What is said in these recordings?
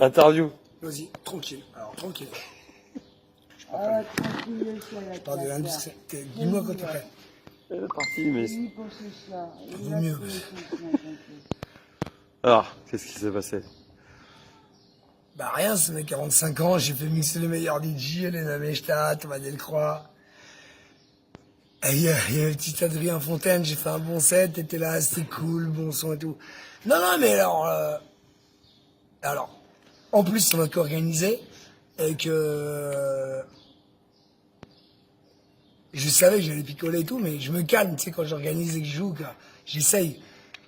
Interview. Vas-y, tranquille. Alors, tranquille. Tranquille, Je parle de l'industrie. Dis-moi quand t'es prêt. Elle est partie, mais... Vaut mieux. Alors, qu'est-ce qui s'est passé? Bah rien, c'est mes 45 ans, j'ai fait mixer les meilleurs DJ, Elena Mechta, Thomas Delcroix. Et il y a le petit Adrien Fontaine, j'ai fait un bon set, t'étais là, c'était cool, bon son et tout. Non, mais alors, en plus, on a qu'organisé, et que je savais que j'allais picoler et tout, mais je me calme, tu sais, quand j'organise et que je joue, quoi. J'essaye.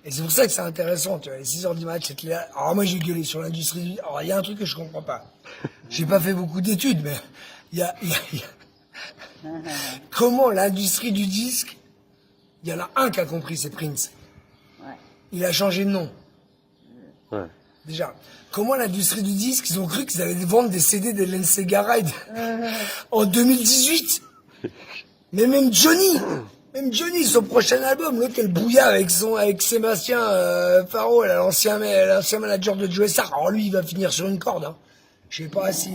Et c'est pour ça que c'est intéressant, tu vois. Les 6 heures du match, c'était là. Alors moi, j'ai gueulé sur l'industrie. Alors, il y a un truc que je comprends pas. J'ai pas fait beaucoup d'études, mais il y a... Comment l'industrie du disque, il y en a un qui a compris, c'est Prince. Ouais. Il a changé de nom. Ouais. Déjà. Comment l'industrie du disque, ils ont cru qu'ils allaient vendre des CD de Len Segaride en 2018. Mais même Johnny, son prochain album, l'autre, elle bouilla avec Sébastien Faro, l'ancien manager de Joe Sarr. Alors lui, il va finir sur une corde. Hein. Je sais pas si...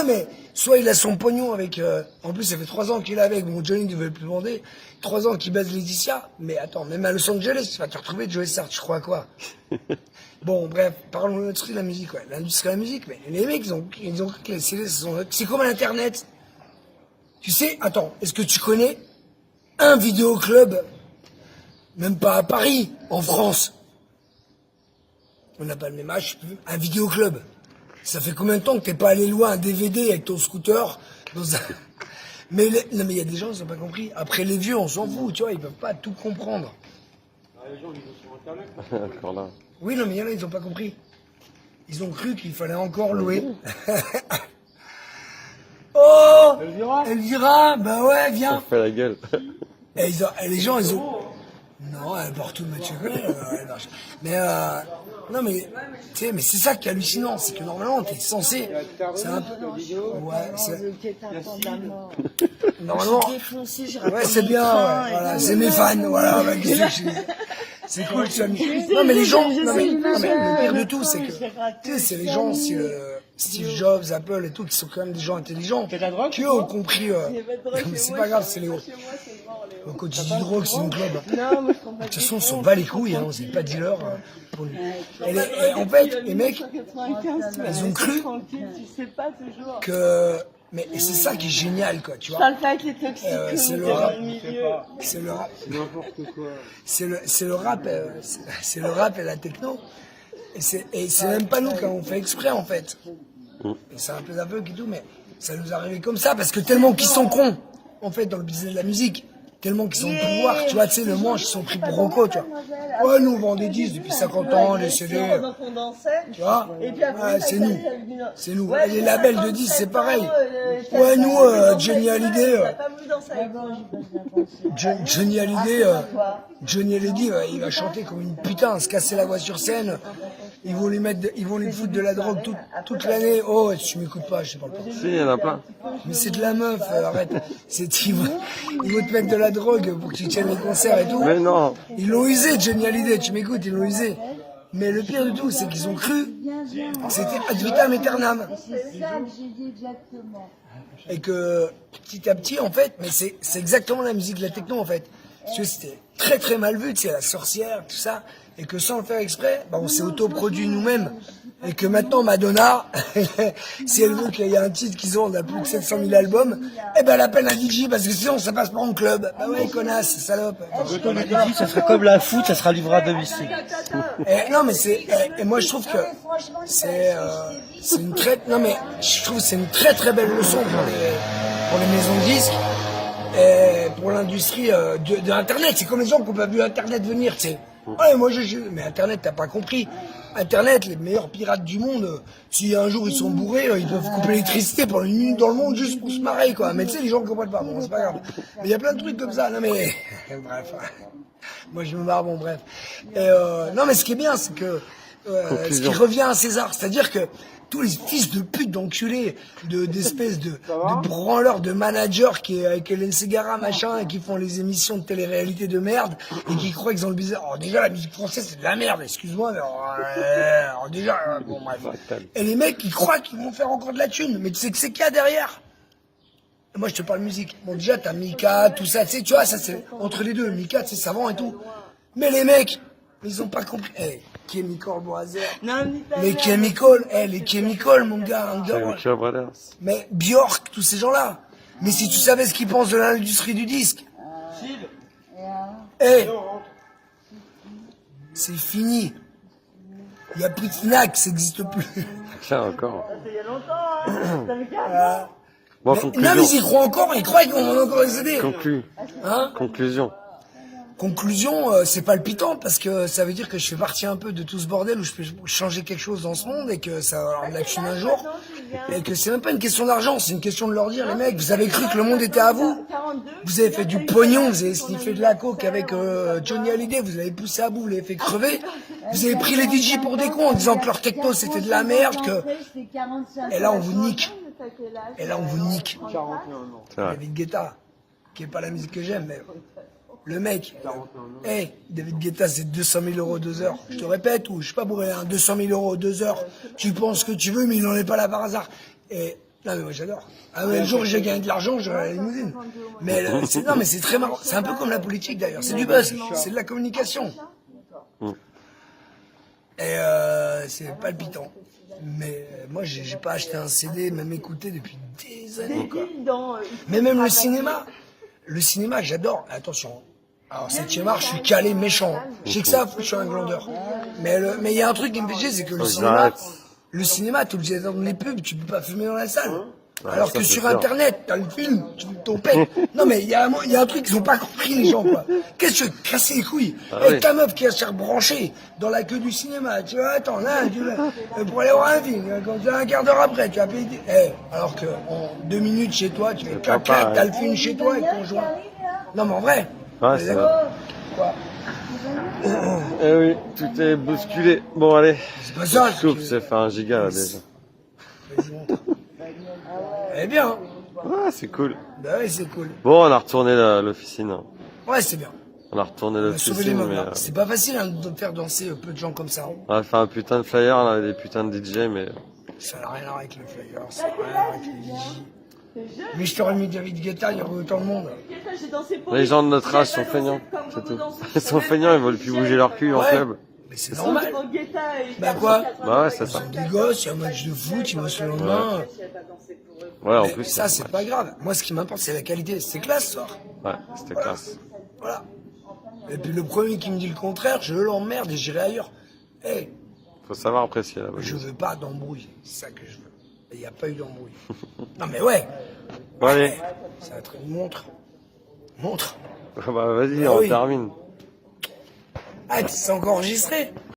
mais soit il a son pognon avec... en plus, ça fait 3 ans qu'il est avec. Bon, Johnny ne veut plus vendre. 3 ans qu'il baise Laetitia. Mais attends, même à Los Angeles, tu vas te retrouver Joe Sarr, tu crois à quoi? Bon, bref, parlons de l'industrie de la musique, ouais. L'industrie de la musique, mais les mecs, ils ont cru que les CD, c'est comme l'Internet. Tu sais, attends, est-ce que tu connais un vidéoclub, même pas à Paris, en France? On n'a pas le même âge, un vidéoclub. Ça fait combien de temps que t'es pas allé loin, un DVD avec ton scooter dans un... Non mais il y a des gens qui n'ont pas compris. Après les vieux, on s'en fout, tu vois, ils peuvent pas tout comprendre. Les gens, ils vont sur Internet. Encore là. Oui, non mais il y en a, ils ont pas compris. Ils ont cru qu'il fallait encore louer. Oh, Elvira, bah ouais, viens. On fait la gueule. Et les gens, ils ont... Non, elle porte tout, mais tu connais. Mais, non, mais, tu sais, mais c'est ça qui est hallucinant, c'est que normalement, t'es censé... C'est un peu... Ouais, c'est... Normalement... Ouais, c'est bien, ouais, voilà, c'est mes fans, voilà, bah, qu'est-ce que je dis. C'est cool, tu as mis... Non, mais les gens... Non, mais le pire de tout, c'est que... Tu sais, c'est les gens, Steve Jobs, Apple et tout, qui sont quand même des gens intelligents, qui eux ont compris... mais c'est pas grave, c'est les autres. Quand tu dis drogue, c'est une club. De toute façon, on s'en bat les couilles, hein, c'est pas dealer pour lui. Et en fait, les mecs, ils ont cru que... Mais c'est ça qui est génial, quoi, tu vois. C'est le rap. C'est le rap. C'est n'importe quoi. C'est le rap. C'est le rap et la techno. Et c'est même pas nous qui avons fait exprès, en fait. Et c'est un peu d'aveugle et tout, mais ça nous est arrivé comme ça, parce que tellement qu'ils sont cons, en fait, dans le business de la musique. Tellement qu'ils ont le pouvoir, tu vois, tu sais, le manche, ils sont pris pour Rocco, tu vois. Ouais, nous, on vend des disques depuis 50 ans, les CD. Tu vois? Ouais, c'est nous. C'est nous. Et les labels de disques, c'est pareil. Ouais, nous, Johnny Hallyday, il va chanter comme une putain, se casser la voix sur scène. Ils vont lui foutre de la drogue toute l'année. Oh, tu m'écoutes pas, je sais pas le Si, il y en a plein. Mais c'est de la meuf, arrête. Ils vont te mettre de la drogue pour que tu tiennes les concerts et tout. Mais non. Ils l'ont usé, Johnny Hallyday, tu m'écoutes, ils l'ont usé. Mais le pire de tout, c'est qu'ils ont cru que c'était ad vitam aeternam. C'est ça que j'ai dit exactement. Et que petit à petit, en fait, mais c'est exactement la musique de la techno, en fait. Parce que c'était très très mal vu, tu sais, la sorcière, tout ça. Et que sans le faire exprès, bah, on s'est autoproduit nous-mêmes. Et que maintenant, Madonna, si elle veut qu'il y ait un titre qu'ils ont, on a plus de 700 000 albums, eh ben, elle appelle un DJ parce que sinon, ça passe pas en club. Bah ouais, connasse, salope. Le DJ, ça serait comme la foot, ça sera livré à domicile. Non, mais et moi, je trouve que c'est une très, non, mais je trouve que c'est une très très belle leçon pour les maisons de disques. Et pour l'industrie de Internet, c'est comme les gens qui n'ont pas vu Internet venir, tu sais. Ouais, moi mais Internet, t'as pas compris. Internet, les meilleurs pirates du monde, si un jour ils sont bourrés, ils peuvent couper l'électricité pendant une minute dans le monde juste pour se marrer, quoi. Mais tu sais, les gens ne comprennent pas, bon, c'est pas grave. Mais il y a plein de trucs comme ça, non mais... Bref, moi je me marre, bon bref. Et non mais ce qui est bien, c'est que ce Conclusion. qui revient à César. C'est-à-dire que tous les fils de pute, d'enculés, d'espèces de branleurs, de managers qui, avec Hélène Ségara, machin, et qui font les émissions de télé-réalité de merde, et qui croient qu'ils ont le bizarre. Alors déjà, la musique française, c'est de la merde, excuse-moi, mais alors déjà, bon, bref. Et les mecs, ils croient qu'ils vont faire encore de la thune, mais tu sais que c'est qu'il y a derrière. Et moi, je te parle musique. Bon, déjà, t'as Mika, tout ça, tu sais, tu vois, ça, c'est entre les deux. Mika, c'est savant et tout. Mais les mecs, ils ont pas compris. Eh, Chemical Brothers. Les Chemical, les Chemical, mon gars, Chemical Brothers. mais Björk, tous ces gens-là. Mais si tu savais ce qu'ils pensent de l'industrie du disque. Eh, c'est fini. Il n'y a plus de Fnac, ça n'existe plus. Tiens, encore. Euh, Bon, non, conclusion. mais ils y croient encore, ils croient qu'on va encore les aider. Hein? Conclusion. Conclusion, c'est palpitant parce que ça veut dire que je fais partie un peu de tout ce bordel où je peux changer quelque chose dans ce monde et que ça va avoir de la thune un jour. Et que c'est même pas une question d'argent, c'est une question de leur dire, les mecs, vous avez cru que le monde était à vous? Vous avez fait du pognon, vous avez sniffé de la coke avec Johnny Hallyday, vous avez poussé à bout, vous l'avez fait crever. Vous avez pris les DJ pour des cons en disant que leur techno c'était de la merde, que... Et là on vous nique. Et là on vous nique. 41 ans. C'est vrai. David Guetta, qui est pas la musique que j'aime, mais le mec, David Guetta, c'est 200 000 euros 2 heures. Je te répète, ou je suis pas bourré, hein, 200 000 euros 2 heures. Tu penses que tu veux, mais il n'en est pas là par hasard. Et non, mais moi j'adore. Ah ouais, le jour où j'ai gagné de l'argent, j'aurai la limousine. Mais non, mais c'est très marrant. C'est un peu comme la politique d'ailleurs. C'est du buzz, c'est de la communication. Et c'est palpitant. Mais moi, j'ai pas acheté un CD, même écouté depuis des années. Quoi. Mais même le cinéma, j'adore. Attention. Alors, 7e art, je suis calé méchant. Je sais que ça, je suis un glandeur. Mais il y a un truc qui me fait chier, c'est que le cinéma, t'es obligé d'attendre les pubs, tu peux pas fumer dans la salle. Alors que sur Internet, t'as le film, tu ton pète. Non mais il y a un truc qu'ils ont pas compris les gens quoi. Qu'est-ce que tu veux casser les couilles avec ta meuf qui va se faire brancher dans la queue du cinéma. Tu vas attendre là, pour aller voir un film. Quand tu as un quart d'heure après, tu vas payer. Alors que en 2 minutes chez toi, tu fais clac clac, t'as le film chez toi et conjoint. Non mais en vrai. Ouais, c'est vrai. Quoi. Eh oui, tout est bousculé. Bon, allez. C'est pas ça. Je coupe, ça fait 1 giga là déjà. Vas-y, montre. Eh bien. Ouais, c'est cool. Bah oui, c'est cool. Bon, on a retourné l'officine. Ouais, c'est bien. On a retourné On a sauvé les l'officine, mais meubles. C'est pas facile hein, de faire danser peu de gens comme ça. on a fait un putain de flyer, on avait des putains de DJ, mais Ça n'a rien à voir avec les flyers, ça n'a rien à voir avec les DJ. Mais je t'aurais mis David Guetta, il y aurait autant de monde. les gens de notre âge sont feignants, c'est tout. Ils sont feignants, ils veulent plus bouger leur cul en Ouais. club. Mais c'est normal. Bah quoi? Bah ouais, c'est Ils ça. sont des gosses, il y a un match de foot, ils bossent le lendemain. Ouais, en Mais plus. ça, c'est pas grave. Moi, ce qui m'importe, c'est la qualité. C'est classe, ce soir. Ouais, c'était classe. Voilà. Et puis le premier qui me dit le contraire, je l'emmerde et j'irai ailleurs. Eh, Faut savoir apprécier la je musique. veux pas d'embrouille. C'est ça que je veux. Et il n'y a pas eu d'embrouille. Non, mais ouais. Bon, allez. Ça va être une montre. Montre. Bah vas-y, Ah on oui. termine. Ah, c'est encore enregistré.